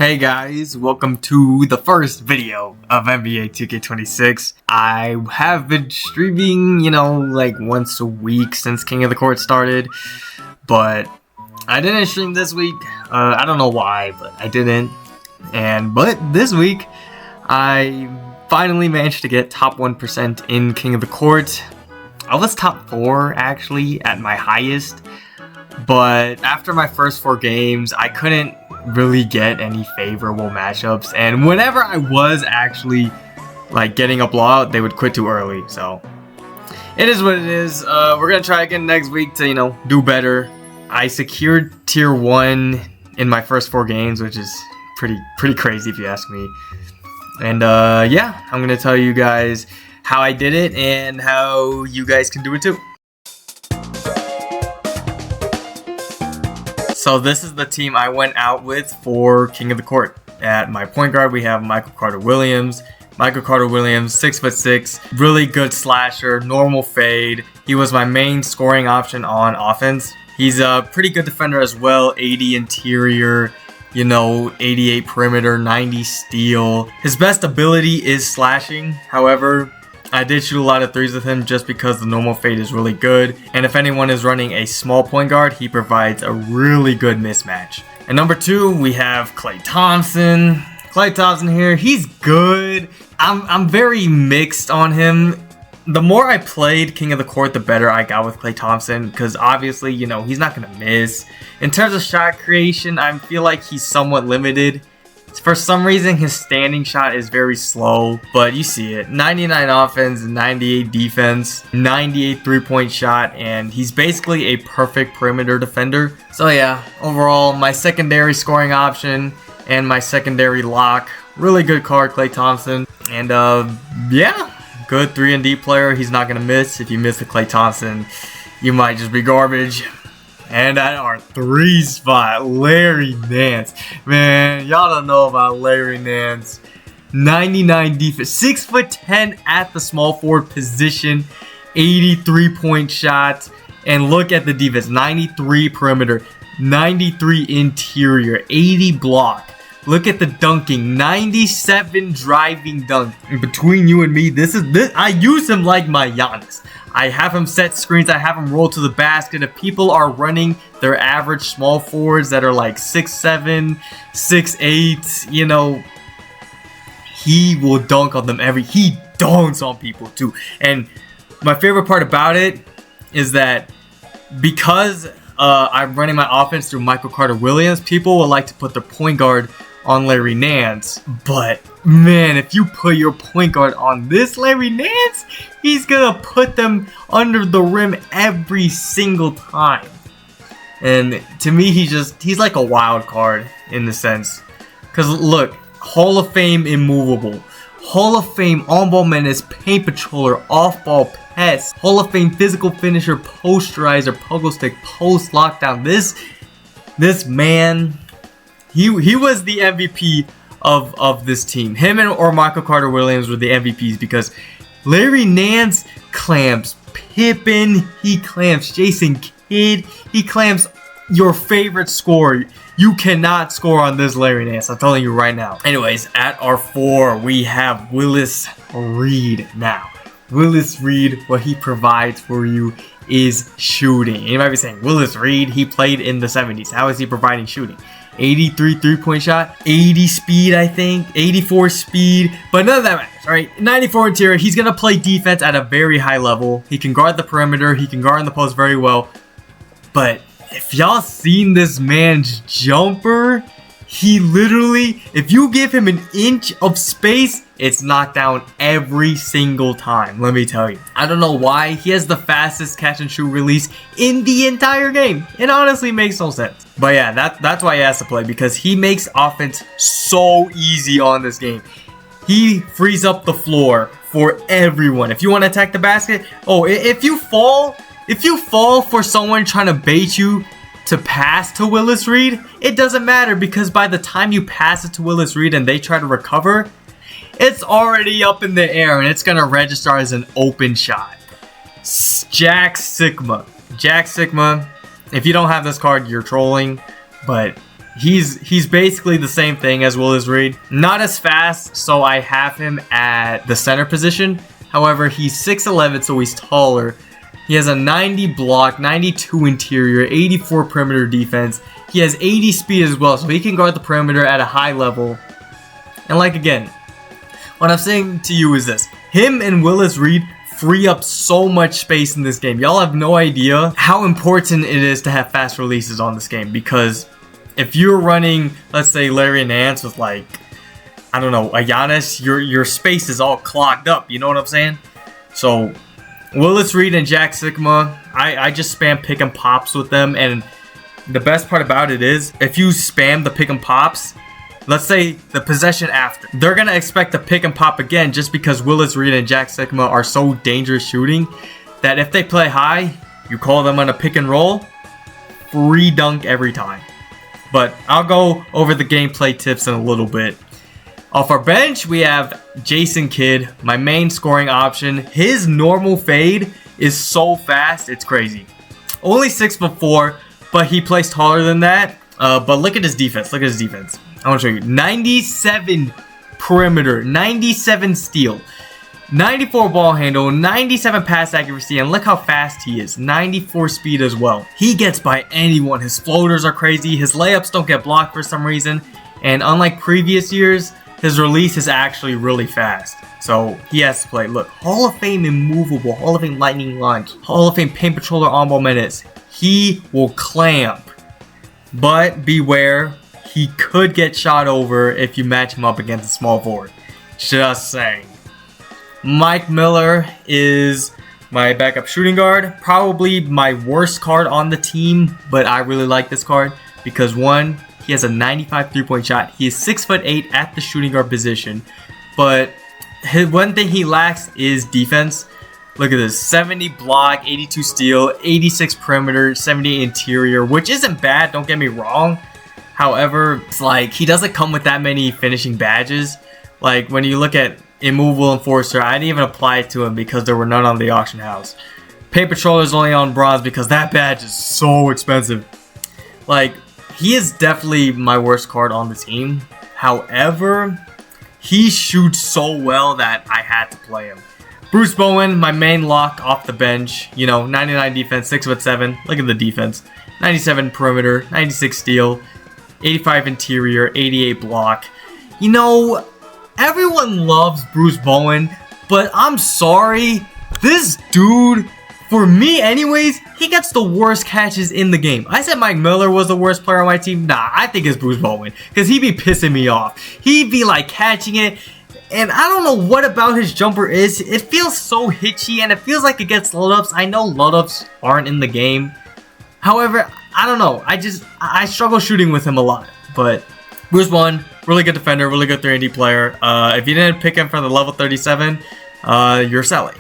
Hey guys, welcome to the first video of NBA 2K26. I have been streaming, like once a week since King of the Court started, but I didn't stream this week. I don't know why, but I didn't. But this week, I finally managed to get top 1% in King of the Court. I was top 4 actually at my highest, but after my first 4 games, I couldn't really get any favorable matchups, and whenever I was actually like getting a blowout, they would quit too early. So it is what it is. We're gonna try again next week to do better. I secured tier 1 in my first 4 games, which is pretty crazy if you ask me. And yeah, I'm gonna tell you guys how I did it and how you guys can do it too. So this is the team I went out with for King of the Court. At my point guard, we have Michael Carter-Williams. Michael Carter-Williams, 6'6", really good slasher, normal fade. He was my main scoring option on offense. He's a pretty good defender as well, 80 interior, 88 perimeter, 90 steal. His best ability is slashing. However, I did shoot a lot of threes with him just because the normal fade is really good. And if anyone is running a small point guard, he provides a really good mismatch. And number 2, we have Klay Thompson. Klay Thompson here, he's good. I'm very mixed on him. The more I played King of the Court, the better I got with Klay Thompson, because obviously, he's not going to miss. In terms of shot creation, I feel like he's somewhat limited. For some reason, his standing shot is very slow, but you see it. 99 offense, 98 defense, 98 three-point shot, and he's basically a perfect perimeter defender. So yeah, overall, my secondary scoring option and my secondary lock, really good card, Klay Thompson. And yeah, good 3-and-D player. He's not going to miss. If you miss the Klay Thompson, you might just be garbage. And at our 3 spot, Larry Nance. Man, y'all don't know about Larry Nance. 99 defense, 6'10" at the small forward position, 83-point shot. And look at the defense, 93 perimeter, 93 interior, 80 block. Look at the dunking, 97 driving dunk. And between you and me, this I use him like my Giannis. I have him set screens, I have him roll to the basket. If people are running their average small forwards that are like 6'7", 6'8", he will dunk on them he dunks on people too. And my favorite part about it is that because I'm running my offense through Michael Carter-Williams, people will like to put their point guard on Larry Nance, but man, if you put your point guard on this Larry Nance, he's gonna put them under the rim every single time. And to me, he's like a wild card in the sense, because look, Hall of Fame immovable, Hall of Fame on-ball menace, paint patroller, off-ball pest, Hall of Fame physical finisher, posterizer, pogo stick, post lockdown. This man, he was the MVP of this team. Him or Michael Carter-Williams were the MVPs because Larry Nance clamps Pippen, he clamps Jason Kidd, he clamps your favorite scorer. You cannot score on this Larry Nance, I'm telling you right now. Anyways, at our 4, we have Willis Reed. Now, Willis Reed, what he provides for you is shooting. And you might be saying, Willis Reed, he played in the 70s. How is he providing shooting? 83 three-point shot, 80 speed, I think, 84 speed, but none of that matters, right? 94 interior, he's going to play defense at a very high level. He can guard the perimeter, he can guard in the post very well, but if y'all seen this man's jumper, he literally, if you give him an inch of space, it's knocked down every single time, let me tell you. I don't know why, he has the fastest catch and shoot release in the entire game. It honestly makes no sense. But yeah, that's why he has to play, because he makes offense so easy on this game. He frees up the floor for everyone. If you want to attack the basket, if you fall for someone trying to bait you to pass to Willis Reed, it doesn't matter, because by the time you pass it to Willis Reed and they try to recover, it's already up in the air and it's going to register as an open shot. Jack Sigma. If you don't have this card, you're trolling, but He's basically the same thing as Willis Reed. Not as fast, so I have him at the center position. However, he's 6'11", so he's taller. He has a 90 block, 92 interior, 84 perimeter defense. He has 80 speed as well, so he can guard the perimeter at a high level. And like again, what I'm saying to you is this. Him and Willis Reed free up so much space in this game. Y'all have no idea how important it is to have fast releases on this game, because if you're running, let's say, Larry Nance with like, I don't know, a Giannis, your space is all clogged up, you know what I'm saying? So Willis Reed and Jack Sigma, I just spam pick and pops with them, and the best part about it is, if you spam the pick and pops, let's say the possession after, they're gonna expect to pick and pop again, just because Willis Reed and Jack Sigma are so dangerous shooting that if they play high, you call them on a pick and roll, free dunk every time. But I'll go over the gameplay tips in a little bit. Off our bench, we have Jason Kidd, my main scoring option. His normal fade is so fast, it's crazy. Only 6'4", but he plays taller than that. But look at his defense. Look at his defense. I want to show you. 97 perimeter, 97 steal, 94 ball handle, 97 pass accuracy, and look how fast he is. 94 speed as well. He gets by anyone. His floaters are crazy. His layups don't get blocked for some reason. And unlike previous years, his release is actually really fast. So he has to play. Look, Hall of Fame immovable, Hall of Fame lightning launch, Hall of Fame paint patroller on ball minutes. He will clamp. But beware, he could get shot over if you match him up against a small forward. Just saying. Mike Miller is my backup shooting guard. Probably my worst card on the team, but I really like this card because one, he has a 95 3-point shot. He is 6'8" at the shooting guard position, but one thing he lacks is defense. Look at this, 70 block, 82 steal, 86 perimeter, 78 interior, which isn't bad, don't get me wrong. However, it's like he doesn't come with that many finishing badges. Like when you look at Immovable Enforcer, I didn't even apply it to him because there were none on the auction house. Paint Patroller is only on bronze because that badge is so expensive. Like, he is definitely my worst card on the team. However, he shoots so well that I had to play him. Bruce Bowen, my main lock off the bench. You know, 99 defense, 6'7". Look at the defense. 97 perimeter, 96 steal, 85 interior, 88 block. You know, everyone loves Bruce Bowen, but I'm sorry, this dude, for me anyways, he gets the worst catches in the game. I said Mike Miller was the worst player on my team. Nah, I think it's Bruce Bowen, because he'd be pissing me off. He'd be like catching it, and I don't know what about his jumper is. It feels so hitchy, and it feels like it gets load-ups. I know load-ups aren't in the game. However, I don't know. I struggle shooting with him a lot, but Bruce Bowen, really good defender, really good 3-and-D player. If you didn't pick him from the level 37, you're selling.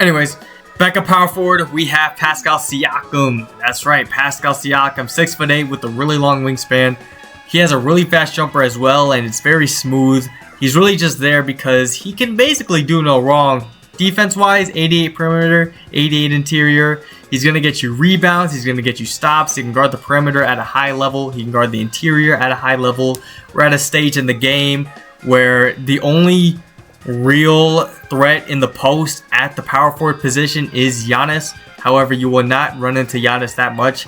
Anyways, backup power forward, we have Pascal Siakam. That's right, Pascal Siakam, 6'8" with a really long wingspan. He has a really fast jumper as well, and it's very smooth. He's really just there because he can basically do no wrong. Defense-wise, 88 perimeter, 88 interior. He's going to get you rebounds. He's going to get you stops. He can guard the perimeter at a high level. He can guard the interior at a high level. We're at a stage in the game where the only real threat in the post at the power forward position is Giannis. However, you will not run into Giannis that much.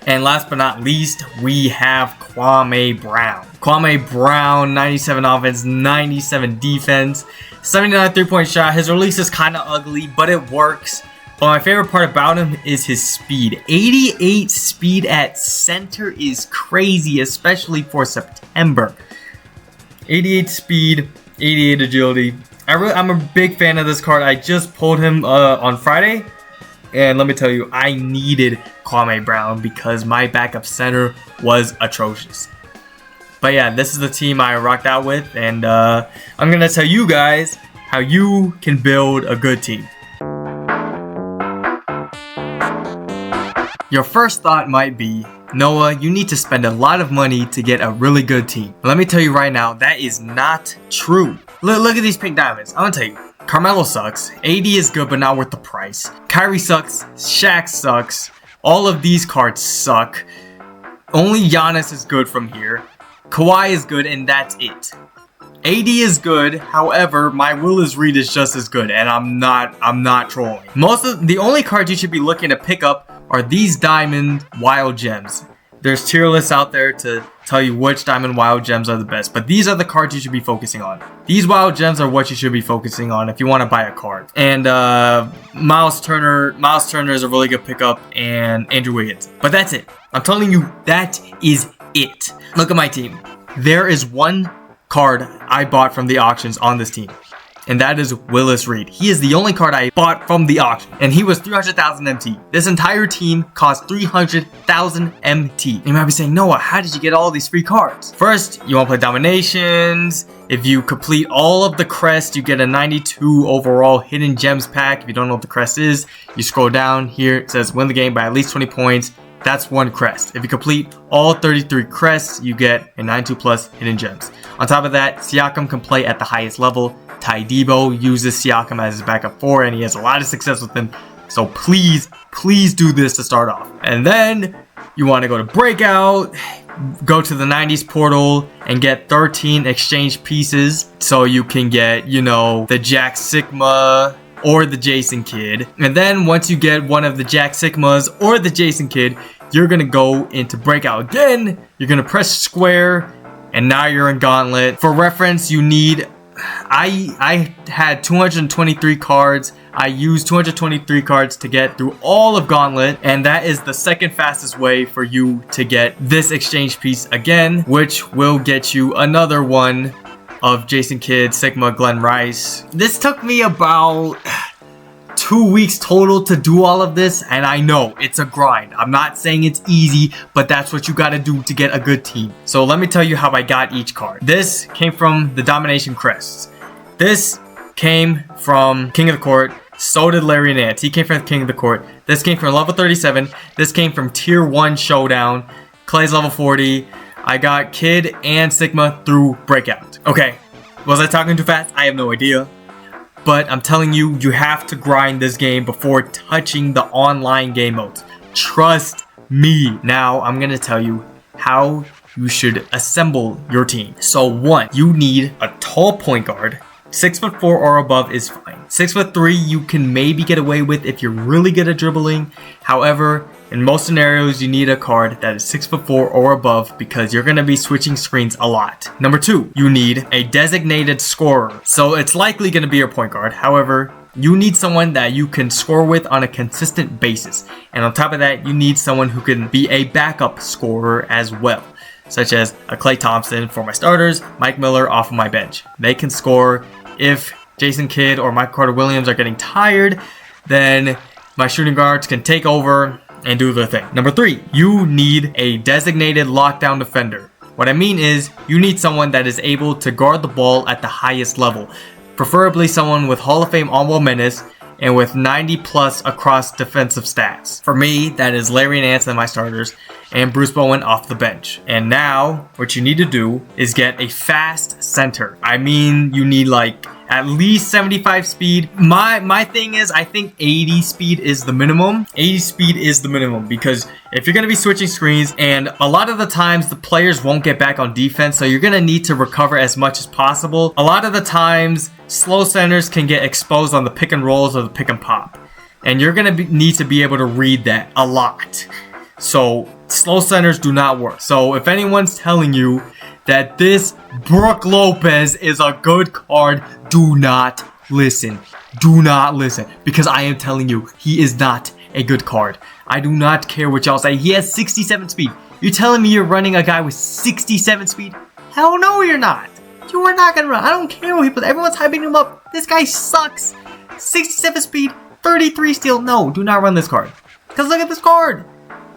And last but not least, we have Kwame Brown. Kwame Brown, 97 offense, 97 defense, 79 3-point shot. His release is kind of ugly, but it works. But my favorite part about him is his speed. 88 speed at center is crazy, especially for September. 88 speed, 88 agility. I'm a big fan of this card. I just pulled him on Friday. And let me tell you, I needed Kwame Brown because my backup center was atrocious. But yeah, this is the team I rocked out with. And I'm going to tell you guys how you can build a good team. Your first thought might be, Noah, you need to spend a lot of money to get a really good team. Let me tell you right now, that is not true. Look at these pink diamonds. I'm going to tell you. Carmelo sucks. AD is good, but not worth the price. Kyrie sucks. Shaq sucks. All of these cards suck. Only Giannis is good from here. Kawhi is good, and that's it. AD is good, however, my Willis Reed is just as good, and I'm not trolling. The only cards you should be looking to pick up are these Diamond Wild Gems. There's tier lists out there to tell you which Diamond Wild Gems are the best, but these are the cards you should be focusing on. These Wild Gems are what you should be focusing on if you want to buy a card. And Miles Turner is a really good pickup, and Andrew Wiggins. But that's it. I'm telling you, that is it. Look at my team. There is one card I bought from the auctions on this team, and that is Willis Reed. He is the only card I bought from the auction, and he was 300,000 MT. This entire team cost 300,000 MT. You might be saying, Noah, how did you get all these free cards? First, you want to play Dominations. If you complete all of the crests, you get a 92 overall Hidden Gems pack. If you don't know what the crest is, you scroll down here. It says win the game by at least 20 points. That's one crest. If you complete all 33 crests, you get a 92 plus Hidden Gems. On top of that, Siakam can play at the highest level. TyDebo uses Siakam as his backup 4, and he has a lot of success with him. So please do this to start off. And then you want to go to Breakout, go to the 90s portal, and get 13 exchange pieces. So you can get, you know, the Jack Sigma or the Jason Kidd. And then once you get one of the Jack Sigmas or the Jason Kidd, you're going to go into Breakout again. You're going to press square, and now you're in Gauntlet. For reference, you need... I had 223 cards. I used 223 cards to get through all of Gauntlet, and that is the second fastest way for you to get this exchange piece again, which will get you another one of Jason Kidd, Sigma, Glenn Rice. This took me about 2 weeks total to do all of this, and I know it's a grind. I'm not saying it's easy, but that's what you gotta do to get a good team. So let me tell you how I got each card. This came from the Domination Crests. This came from King of the Court. So did Larry Nance. He came from King of the Court. This came from level 37. This came from Tier 1 Showdown. Clay's level 40. I got Kidd and Sigma through Breakout. Okay, was I talking too fast? I have no idea. But I'm telling you, you have to grind this game before touching the online game modes. Trust me. Now, I'm going to tell you how you should assemble your team. So 1, you need a tall point guard. 6'4" or above is fine. 6'3" you can maybe get away with if you're really good at dribbling. However, in most scenarios, you need a card that is 6'4" or above because you're going to be switching screens a lot. Number 2, you need a designated scorer. So it's likely going to be your point guard. However, you need someone that you can score with on a consistent basis. And on top of that, you need someone who can be a backup scorer as well, such as a Klay Thompson for my starters, Mike Miller off of my bench. They can score. If Jason Kidd or Michael Carter-Williams are getting tired, then my shooting guards can take over and do their thing. Number 3, you need a designated lockdown defender. What I mean is, you need someone that is able to guard the ball at the highest level. Preferably someone with Hall of Fame on-ball menace and with 90 plus across defensive stats. For me, that is Larry Nance and my starters, and Bruce Bowen off the bench. And now, what you need to do is get a fast center. I mean, you need like at least 75 speed. My thing is, I think 80 speed is the minimum. 80 speed is the minimum because if you're going to be switching screens, and a lot of the times the players won't get back on defense, so you're going to need to recover as much as possible. A lot of the times, slow centers can get exposed on the pick and rolls or the pick and pop, and you're going to need to be able to read that a lot. So slow centers do not work. So if anyone's telling you that this Brook Lopez is a good card, do not listen. Do not listen, because I am telling you, he is not a good card. I do not care what y'all say. He has 67 speed. You're telling me you're running a guy with 67 speed? Hell no, you're not. You are not gonna run. I don't care what people. Everyone's hyping him up. This guy sucks. 67 speed, 33 steal. No, do not run this card. Because look at this card.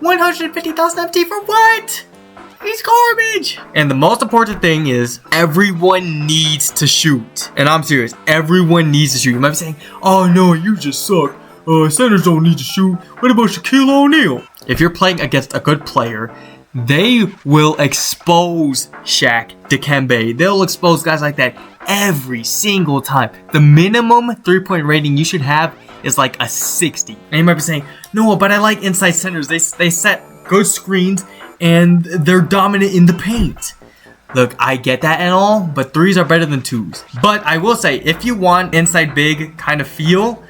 150,000 MT for what? He's garbage. And the most important thing is everyone needs to shoot. And I'm serious. Everyone needs to shoot. You might be saying, oh no, you just suck. Centers don't need to shoot. What about Shaquille O'Neal? If you're playing against a good player, they will expose Shaq, Dikembe. They'll expose guys like that every single time. The minimum 3-point rating you should have is like a 60. And you might be saying, no, but I like inside centers. They set good screens and they're dominant in the paint. Look, I get that and all, but 3s are better than 2s. But I will say, if you want inside big kind of feel,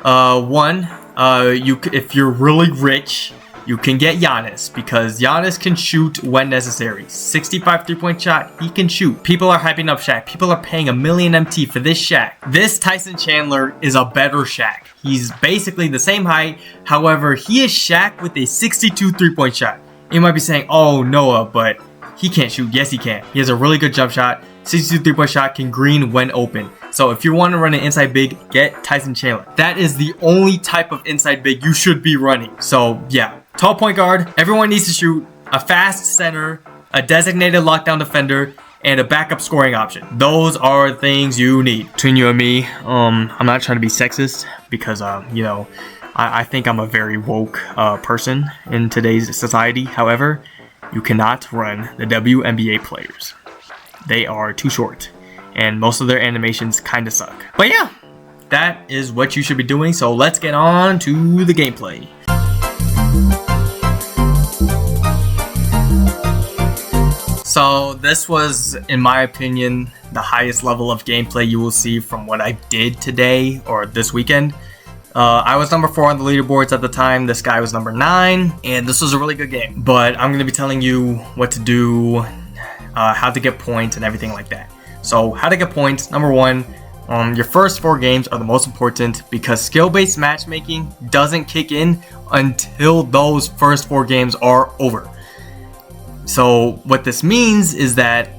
if you're really rich, you can get Giannis, because Giannis can shoot when necessary. 65 3-point shot, he can shoot. People are hyping up Shaq. People are paying $1 million MT for this Shaq. This Tyson Chandler is a better Shaq. He's basically the same height. However, he is Shaq with a 62 3-point shot. You might be saying, oh, Noah, but he can't shoot. Yes, he can. He has a really good jump shot. 62 3-point shot, can green when open. So if you want to run an inside big, get Tyson Chandler. That is the only type of inside big you should be running. So yeah, tall point guard, everyone needs to shoot, a fast center, a designated lockdown defender, and a backup scoring option. Those are things you need. Between you and me, I'm not trying to be sexist because, you know, I think I'm a very woke person in today's society. However, you cannot run the WNBA players. They are too short, and most of their animations kind of suck. But yeah, that is what you should be doing. So let's get on to the gameplay. So this was, in my opinion, the highest level of gameplay you will see from what I did today or this weekend. I was number 4 on the leaderboards at the time. This guy was number 9, and this was a really good game. But I'm going to be telling you what to do, how to get points, and everything like that. So how to get points. Number 1, your first 4 games are the most important because skill-based matchmaking doesn't kick in until those first 4 games are over. So what this means is that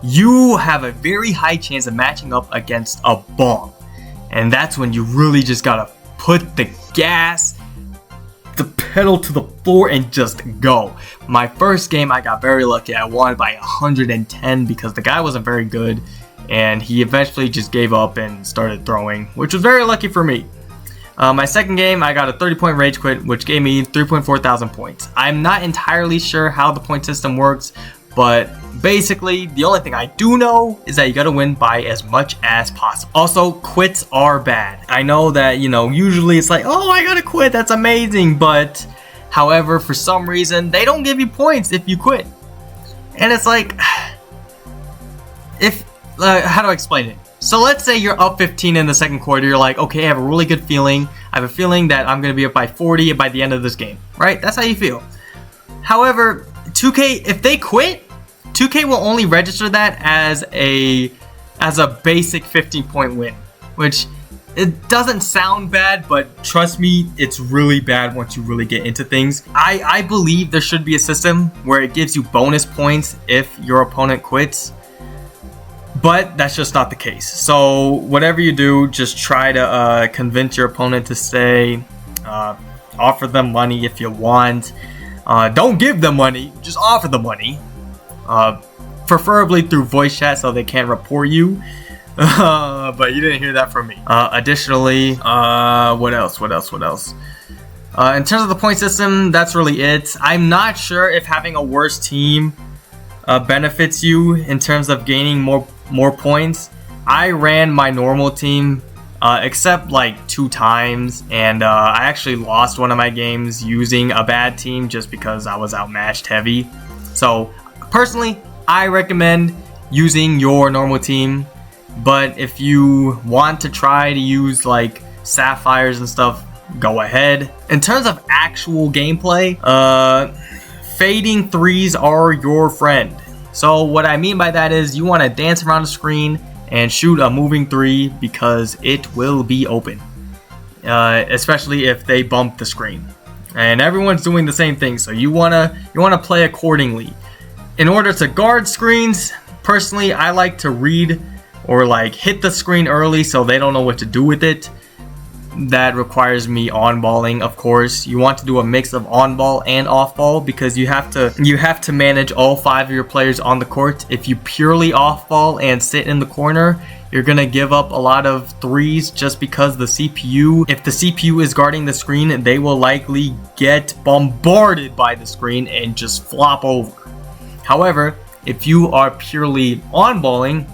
you have a very high chance of matching up against a bomb. And that's when you really just gotta put the gas, the pedal to the floor, and just go. My first game, I got very lucky. I won by 110 because the guy wasn't very good, and he eventually just gave up and started throwing, which was very lucky for me. My second game, I got a 30-point rage quit, which gave me 3.4 thousand points. I'm not entirely sure how the point system works, but basically, the only thing I do know is that you gotta win by as much as possible. Also, quits are bad. I know that, you know, usually it's like, oh, I gotta quit, that's amazing. But, however, for some reason, they don't give you points if you quit. And it's like, how do I explain it? So let's say you're up 15 in the second quarter. You're like, okay, I have a really good feeling. I have a feeling that I'm gonna be up by 40 by the end of this game, right? That's how you feel. However, 2K, if they quit, 2K will only register that as a basic 15-point win, which it doesn't sound bad, but trust me, it's really bad once you really get into things. I believe there should be a system where it gives you bonus points if your opponent quits, but that's just not the case. So whatever you do, just try to convince your opponent to stay, offer them money if you want. Don't give them money, just offer them money. Preferably through voice chat so they can't report you. But you didn't hear that from me. Additionally, what else? In terms of the point system, that's really it. I'm not sure if having a worse team benefits you in terms of gaining more points. I ran my normal team except like 2 times, and I actually lost one of my games using a bad team just because I was outmatched heavy. So personally, I recommend using your normal team, but if you want to try to use like sapphires and stuff, go ahead. In terms of actual gameplay, fading 3s are your friend. So what I mean by that is you want to dance around the screen and shoot a moving 3 because it will be open, especially if they bump the screen. And everyone's doing the same thing, so you wanna play accordingly. In order to guard screens, personally, I like to read or like hit the screen early so they don't know what to do with it. That requires me on-balling, of course. You want to do a mix of on-ball and off-ball because you have to manage all 5 of your players on the court. If you purely off-ball and sit in the corner, you're gonna give up a lot of 3s just because the CPU, if the CPU is guarding the screen, they will likely get bombarded by the screen and just flop over. However, if you are purely on-balling,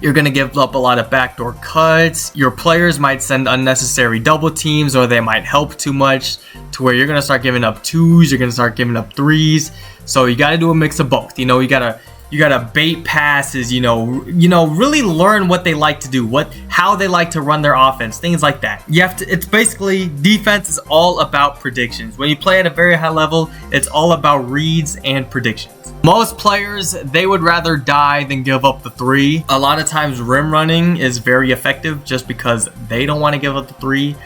You're going to give up a lot of backdoor cuts. Your players might send unnecessary double teams, or they might help too much to where you're going to start giving up 2s, you're going to start giving up 3s. So you got to do a mix of both. You know, you got to bait passes, you know, really learn what they like to do, how they like to run their offense, things like that. You have to, it's basically, defense is all about predictions. When you play at a very high level, it's all about reads and predictions. Most players, they would rather die than give up the 3. A lot of times rim running is very effective just because they don't want to give up the 3.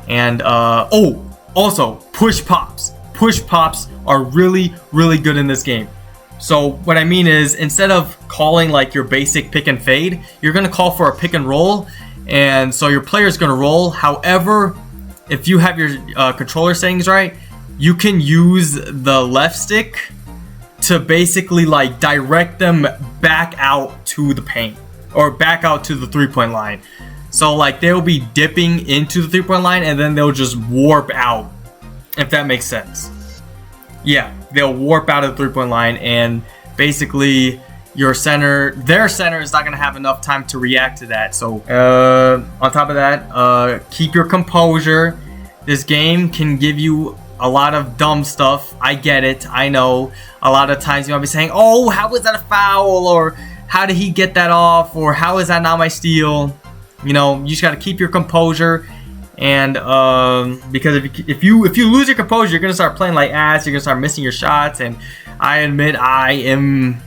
And also push pops. Push pops are really, really good in this game. So what I mean is, instead of calling like your basic pick and fade, you're going to call for a pick and roll. And so your player is going to roll. However, if you have your controller settings right, you can use the left stick to basically like direct them back out to the paint or back out to the 3-point line. So like they'll be dipping into the 3-point line and then they'll just warp out, if that makes sense. Yeah, they'll warp out of the 3-point line, and basically their center is not going to have enough time to react to that. So on top of that, keep your composure. This game can give you a lot of dumb stuff. I get it. I know. A lot of times you might be saying, oh, how was that a foul? Or how did he get that off? Or how is that not my steal? You know, you just got to keep your composure. And because if you lose your composure, you're going to start playing like ass. You're going to start missing your shots. And I admit I am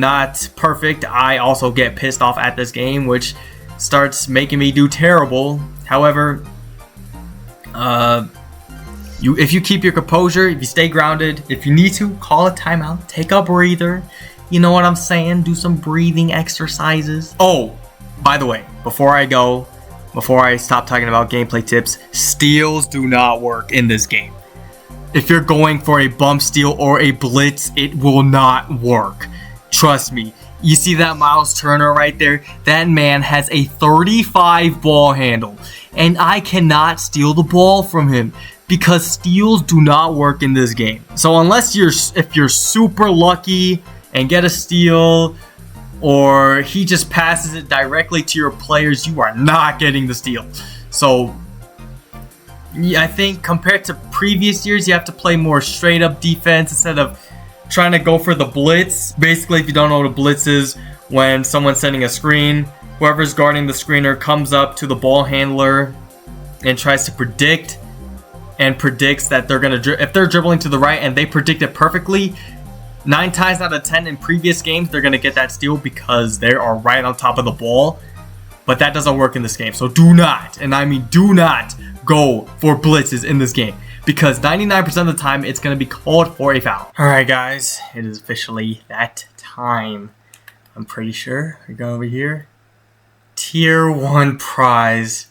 not perfect. I also get pissed off at this game, which starts making me do terrible. However, if you keep your composure, if you stay grounded, if you need to, call a timeout, take a breather. You know what I'm saying? Do some breathing exercises. Oh, by the way, before I stop talking about gameplay tips, steals do not work in this game. If you're going for a bump steal or a blitz, it will not work. Trust me. You see that Miles Turner right there? That man has a 35 ball handle, and I cannot steal the ball from him because steals do not work in this game. So if you're super lucky and get a steal, or he just passes it directly to your players, you are not getting the steal. So yeah, I think compared to previous years, you have to play more straight up defense instead of trying to go for the blitz. Basically, if you don't know what a blitz is, when someone's sending a screen, whoever's guarding the screener comes up to the ball handler and tries to predicts that they're gonna if they're dribbling to the right and they predict it perfectly, 9 times out of 10 in previous games, they're going to get that steal because they are right on top of the ball. But that doesn't work in this game. So do not, and I mean do not, go for blitzes in this game, because 99% of the time, it's going to be called for a foul. Alright guys, it is officially that time. I'm pretty sure. We go over here. Tier 1 prize.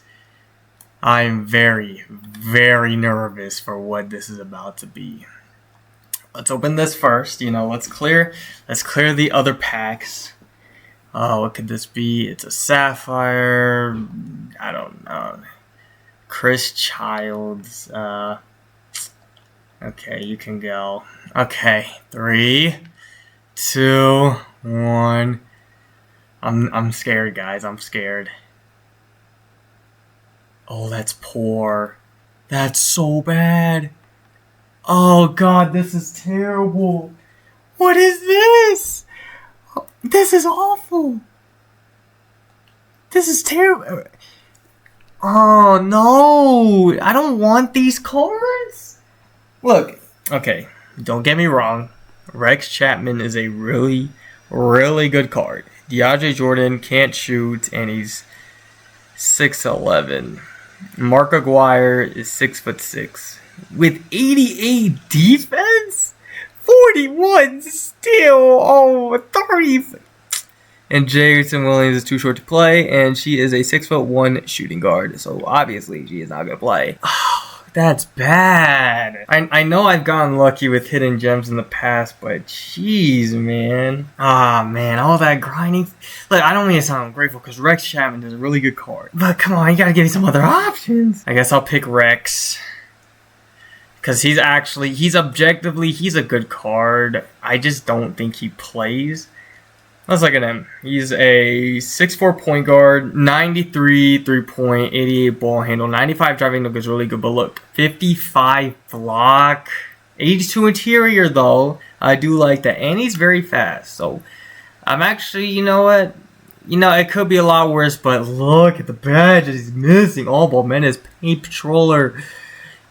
I'm very, very nervous for what this is about to be. Let's open this first, you know, let's clear the other packs. What could this be? It's a Sapphire, I don't know. Chris Childs, okay, you can go. Okay, 3, 2, 1. I'm scared, guys, I'm scared. Oh, that's poor. That's so bad. Oh god, this is terrible. What is this? This is awful. This is terrible. Oh no, I don't want these cards. Look, okay, don't get me wrong. Rex Chapman is a really, really good card. DeAndre Jordan can't shoot and he's 6'11". Mark Aguirre is 6'6". With 88 defense, 41 steal, 30. And Jason Williams is too short to play, and she is a 6'1" shooting guard, so obviously she is not gonna play. Oh, that's bad. I know I've gotten lucky with hidden gems in the past, but jeez, man. Ah, man, all that grinding. Look, I don't mean to sound ungrateful because Rex Chapman is a really good card, but come on, you gotta give me some other options. I guess I'll pick Rex. Because he's objectively a good card. I just don't think he plays. Let's look at him. He's a 6'4" point guard, 93 3-point, 88 ball handle, 95 driving. Look, is really good, but look, 55 block, 82 interior though. I do like that, and he's very fast. So I'm actually, you know what? You know, it could be a lot worse, but look at the badges he's missing. All ball menace, paint patroller,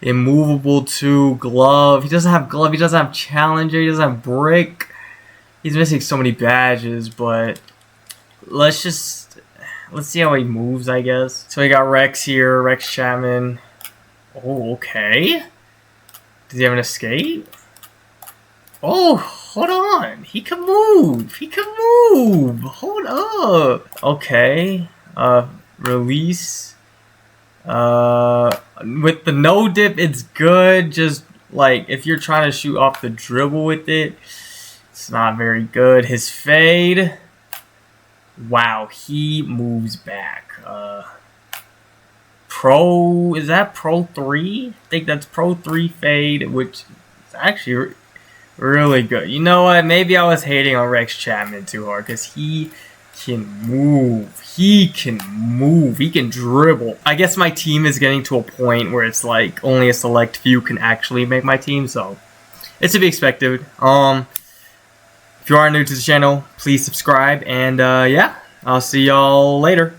immovable 2, glove. He doesn't have glove. He doesn't have challenger. He doesn't have brick. He's missing so many badges, but let's see how he moves, I guess. So we got Rex here, Rex Chapman. Oh, okay. Does he have an escape? Oh, hold on. He can move. He can move. Hold up. Okay. Release. With the no dip, it's good. Just like if you're trying to shoot off the dribble with it, it's not very good. His fade. Wow, he moves back. Pro, is that Pro 3? I think that's Pro 3 fade, which is actually really good. You know what? Maybe I was hating on Rex Chapman too hard because he can move. He can move. He can dribble. I guess my team is getting to a point where it's like only a select few can actually make my team, so it's to be expected. If you are new to the channel, please subscribe, and yeah, I'll see y'all later.